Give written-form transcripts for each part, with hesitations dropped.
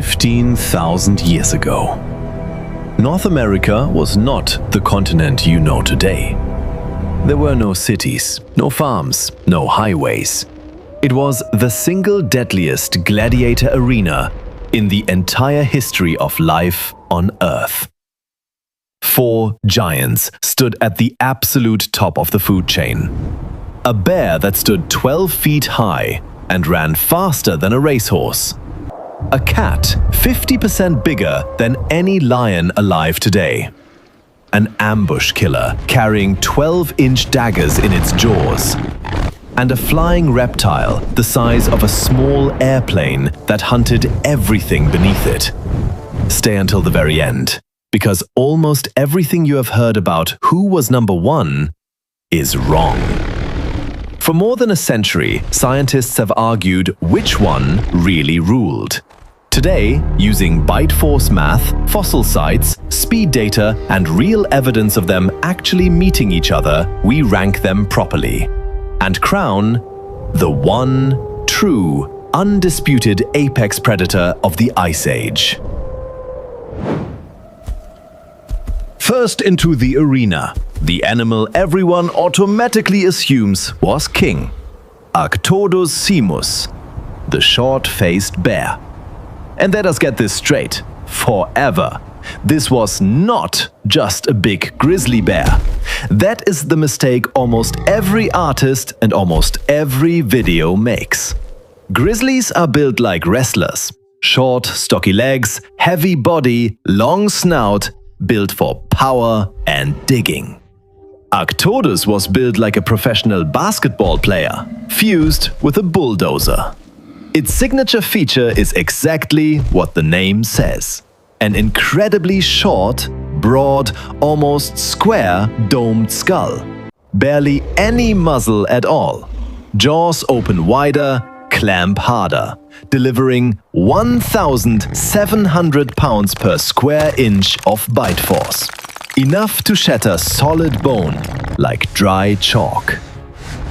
15,000 years ago. North America was not the continent you know today. There were no cities, no farms, no highways. It was the single deadliest gladiator arena in the entire history of life on Earth. 4 giants stood at the absolute top of the food chain. A bear that stood 12 feet high and ran faster than a racehorse. A cat 50% bigger than any lion alive today. An ambush killer carrying 12-inch daggers in its jaws. And a flying reptile the size of a small airplane that hunted everything beneath it. Stay until the very end, because almost everything you have heard about who was number 1 is wrong. For more than a century, scientists have argued which one really ruled. Today, using bite force math, fossil sites, speed data, and real evidence of them actually meeting each other, we rank them properly and crown the one true, undisputed apex predator of the Ice Age. First into the arena, the animal everyone automatically assumes was king. ARCTODUS simus, the short-faced bear. And let us get this straight, forever. This was not just a big grizzly bear. That is the mistake almost every artist and almost every video makes. Grizzlies are built like wrestlers. Short, stocky legs, heavy body, long snout, built for power and digging. ARCTODUS was built like a professional basketball player, fused with a bulldozer. Its signature feature is exactly what the name says. An incredibly short, broad, almost square, domed skull. Barely any muzzle at all. Jaws open wider, clamp harder, delivering 1,700 pounds per square inch of bite force. Enough to shatter solid bone like dry chalk.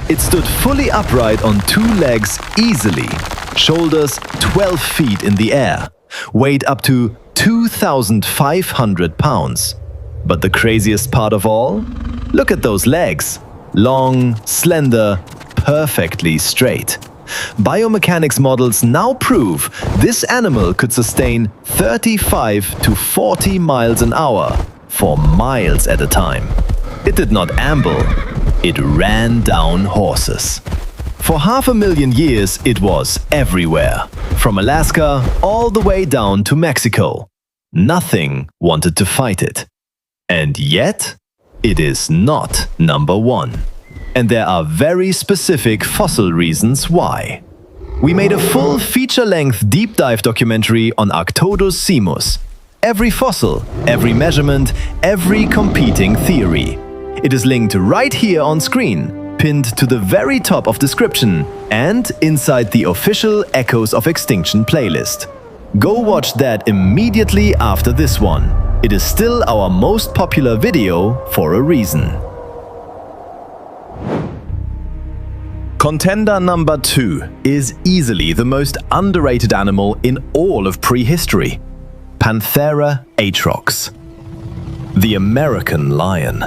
It stood fully upright on 2 legs easily, shoulders 12 feet in the air, weighed up to 2,500 pounds. But the craziest part of all? Look at those legs. Long, slender, perfectly straight. Biomechanics models now prove this animal could sustain 35 to 40 miles an hour for miles at a time. It did not amble, it ran down horses. For 500,000 years it was everywhere, from Alaska all the way down to Mexico. Nothing wanted to fight it. And yet, it is not number 1. And there are very specific fossil reasons why. We made a full feature-length deep dive documentary on ARCTODUS simus. Every fossil, every measurement, every competing theory. It is linked right here on screen, pinned to the very top of description, and inside the official Echoes of Extinction playlist. Go watch that immediately after this one. It is still our most popular video for a reason. Contender number 2 is easily the most underrated animal in all of prehistory. Panthera atrox. The American lion.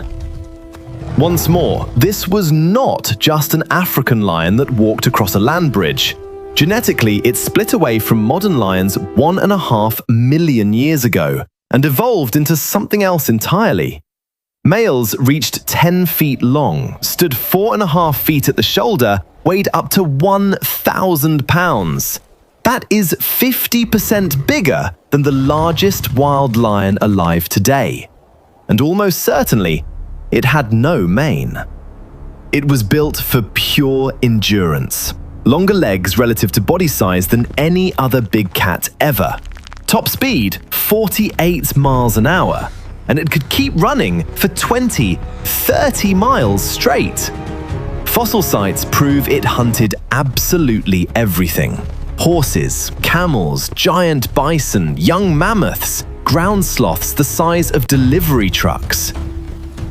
Once more, this was not just an African lion that walked across a land bridge. Genetically, it split away from modern lions 1.5 million years ago and evolved into something else entirely. Males reached 10 feet long, stood 4.5 feet at the shoulder, weighed up to 1,000 pounds. That is 50% bigger than the largest wild lion alive today. And almost certainly, it had no mane. It was built for pure endurance. Longer legs relative to body size than any other big cat ever. Top speed, 48 miles an hour. And it could keep running for 20, 30 miles straight. Fossil sites prove it hunted absolutely everything. Horses, camels, giant bison, young mammoths, ground sloths the size of delivery trucks.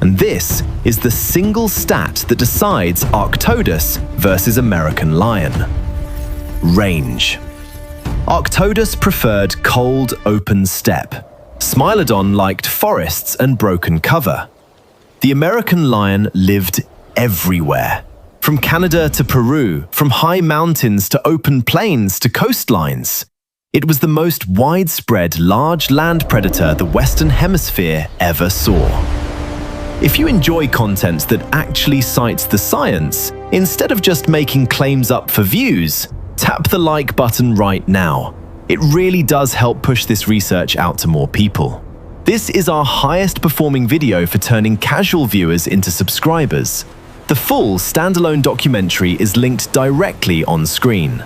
And this is the single stat that decides ARCTODUS versus American lion. Range. ARCTODUS preferred cold, open steppe. SMILODON liked forests and broken cover. The American lion lived everywhere. From Canada to Peru, from high mountains to open plains to coastlines. It was the most widespread large land predator the Western Hemisphere ever saw. If you enjoy content that actually cites the science, instead of just making claims up for views, tap the like button right now. It really does help push this research out to more people. This is our highest performing video for turning casual viewers into subscribers. The full standalone documentary is linked directly on screen.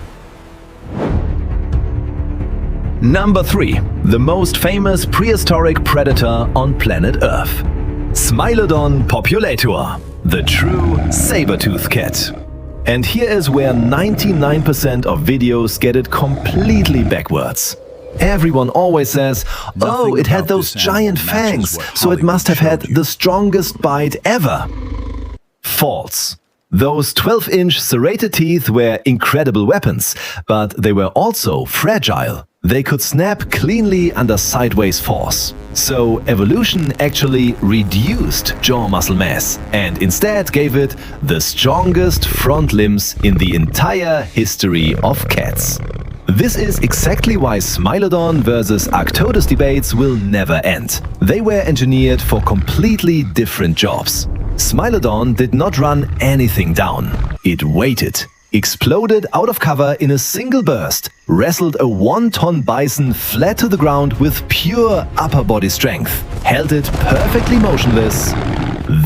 Number 3. The most famous prehistoric predator on planet Earth. SMILODON populator, the true saber tooth cat. And here is where 99% of videos get it completely backwards. Everyone always says, oh, it had those giant fangs, so it must have had the strongest bite ever. False. Those 12-inch serrated teeth were incredible weapons, but they were also fragile. They could snap cleanly under sideways force. So evolution actually reduced jaw muscle mass and instead gave it the strongest front limbs in the entire history of cats. This is exactly why SMILODON versus ARCTODUS debates will never end. They were engineered for completely different jobs. SMILODON did not run anything down. It waited, exploded out of cover in a single burst, wrestled a 1-ton bison flat to the ground with pure upper body strength, held it perfectly motionless,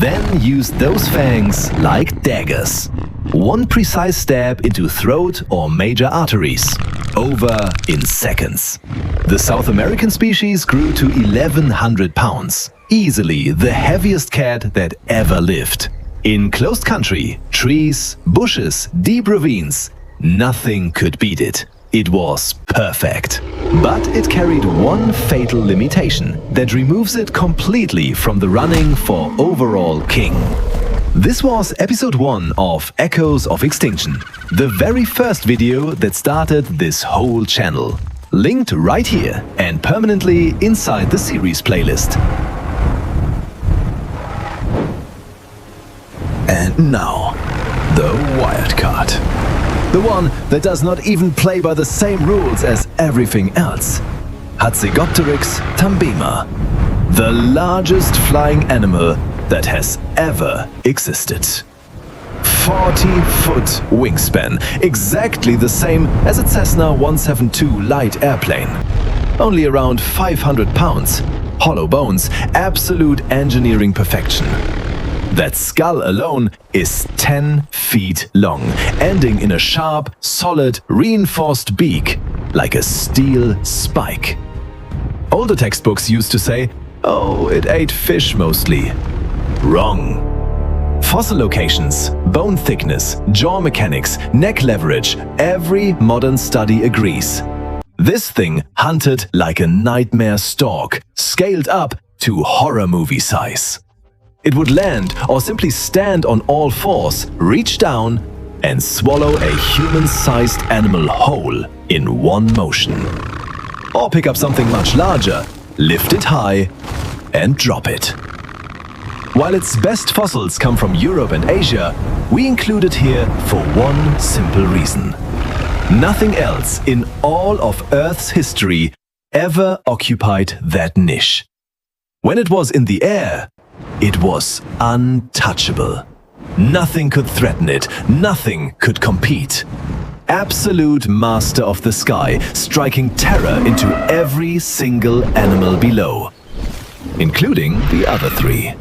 then used those fangs like daggers. One precise stab into throat or major arteries. Over in seconds. The South American species grew to 1,100 pounds. Easily the heaviest cat that ever lived. In closed country, trees, bushes, deep ravines, nothing could beat it. It was perfect. But it carried one fatal limitation that removes it completely from the running for overall king. This was episode 1 of Echoes of Extinction, the very first video that started this whole channel. Linked right here and permanently inside the series playlist. And now, the wild card. The one that does not even play by the same rules as everything else. Hatzegopteryx tambema, the largest flying animal that has ever existed. 40-foot wingspan, exactly the same as a Cessna 172 light airplane. Only around 500 pounds, hollow bones, absolute engineering perfection. That skull alone is 10 feet long, ending in a sharp, solid, reinforced beak, like a steel spike. Older textbooks used to say, oh, it ate fish mostly. Wrong. Fossil locations, bone thickness, jaw mechanics, neck leverage, every modern study agrees. This thing hunted like a nightmare stalk, scaled up to horror movie size. It would land or simply stand on all fours, reach down, and swallow a human-sized animal whole in one motion. Or pick up something much larger, lift it high, and drop it. While its best fossils come from Europe and Asia, we include it here for one simple reason. Nothing else in all of Earth's history ever occupied that niche. When it was in the air, it was untouchable. Nothing could threaten it, nothing could compete. Absolute master of the sky, striking terror into every single animal below, including the other 3.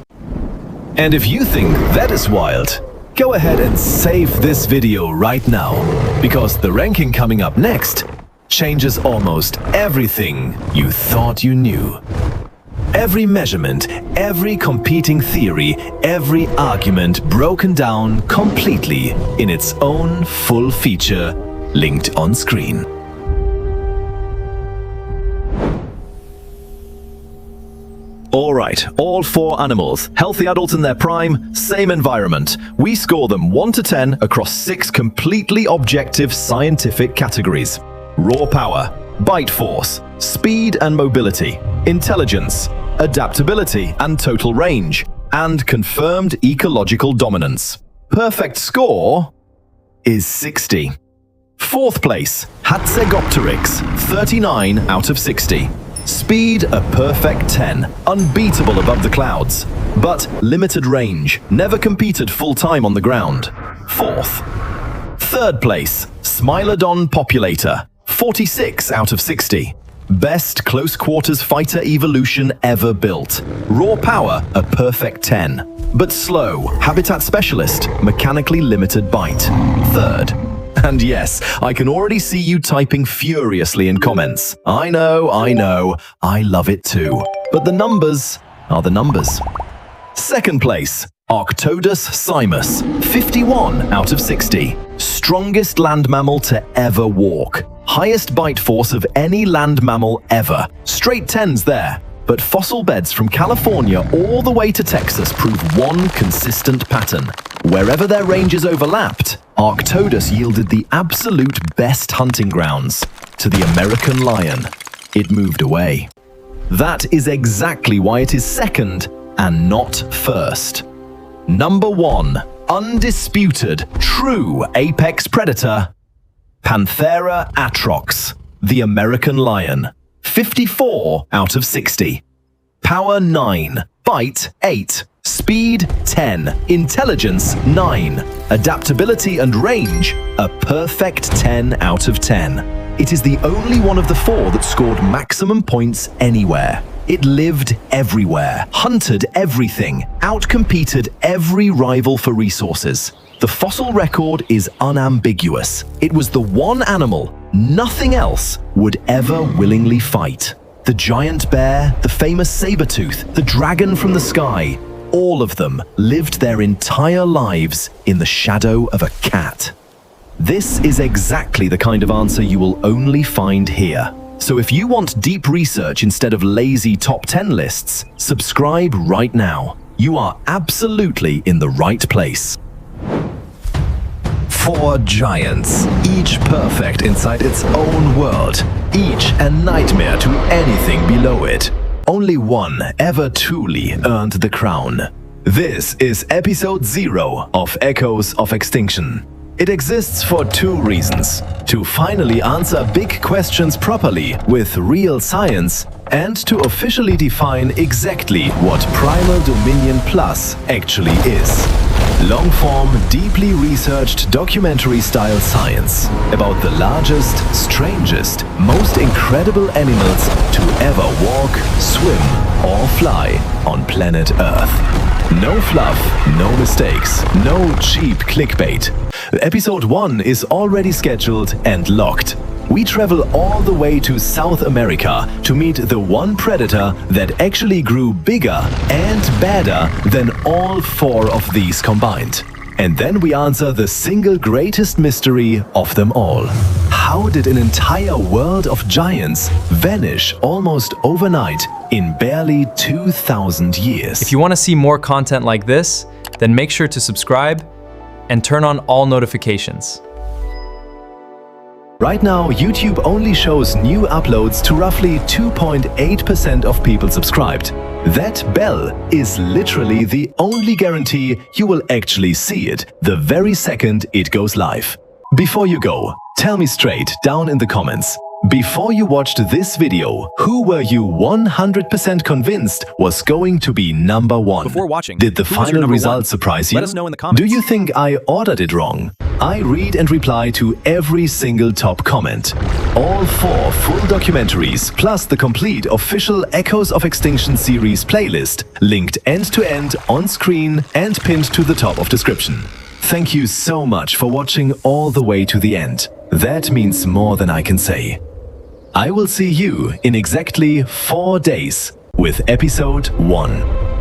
And if you think that is wild, go ahead and save this video right now, because the ranking coming up next changes almost everything you thought you knew. Every measurement, every competing theory, every argument broken down completely in its own full feature, linked on screen. Alright, all 4 animals, healthy adults in their prime, same environment. We score them 1 to 10 across 6 completely objective scientific categories. Raw power, bite force, speed and mobility, intelligence, adaptability and total range, and confirmed ecological dominance. Perfect score is 60. Fourth place, Hatzegopteryx, 39 out of 60. Speed a perfect 10, unbeatable above the clouds, but limited range, never competed full-time on the ground. Fourth. Third place, SMILODON Populator, 46 out of 60. Best close quarters fighter evolution ever built. Raw power, a perfect 10. But slow, habitat specialist, mechanically limited bite. Third. And yes, I can already see you typing furiously in comments. I know, I love it too. But the numbers are the numbers. Second place, ARCTODUS Simus, 51 out of 60. Strongest land mammal to ever walk. Highest bite force of any land mammal ever. Straight 10s there. But fossil beds from California all the way to Texas prove one consistent pattern. Wherever their ranges overlapped, ARCTODUS yielded the absolute best hunting grounds. To the American lion, it moved away. That is exactly why it is second and not first. Number 1. Undisputed, true apex predator, Panthera atrox, the American lion. 54 out of 60. Power 9, bite 8, speed 10, intelligence 9, adaptability and range a perfect 10 out of 10. It is the only one of the 4 that scored maximum points anywhere. It lived everywhere, hunted everything, outcompeted every rival for resources. The fossil record is unambiguous. It was the one animal nothing else would ever willingly fight. The giant bear, the famous saber tooth, the dragon from the sky, all of them lived their entire lives in the shadow of a cat. This is exactly the kind of answer you will only find here. So if you want deep research instead of lazy top 10 lists, subscribe right now. You are absolutely in the right place. 4 giants, each perfect inside its own world, each a nightmare to anything below it. Only one ever truly earned the crown. This is episode 0 of Echoes of Extinction. It exists for 2 reasons: to finally answer big questions properly with real science, and to officially define exactly what Primal Dominion Plus actually is. Long-form, deeply researched documentary-style science about the largest, strangest, most incredible animals to ever walk, swim or fly on planet Earth. No fluff, no mistakes, no cheap clickbait. Episode 1 is already scheduled and locked. We travel all the way to South America to meet the one predator that actually grew bigger and badder than all 4 of these combined. And then we answer the single greatest mystery of them all. How did an entire world of giants vanish almost overnight in barely 2,000 years? If you want to see more content like this, then make sure to subscribe and turn on all notifications. Right now, YouTube only shows new uploads to roughly 2.8% of people subscribed. That bell is literally the only guarantee you will actually see it the very second it goes live. Before you go, tell me straight down in the comments. Before you watched this video, who were you 100% convinced was going to be number 1? Before watching, did the final result surprise you? Let us know in the comments. Do you think I ordered it wrong? I read and reply to every single top comment. All 4 full documentaries, plus the complete official Echoes of Extinction series playlist, linked end-to-end on screen and pinned to the top of description. Thank you so much for watching all the way to the end. That means more than I can say. I will see you in exactly 4 days with episode 1.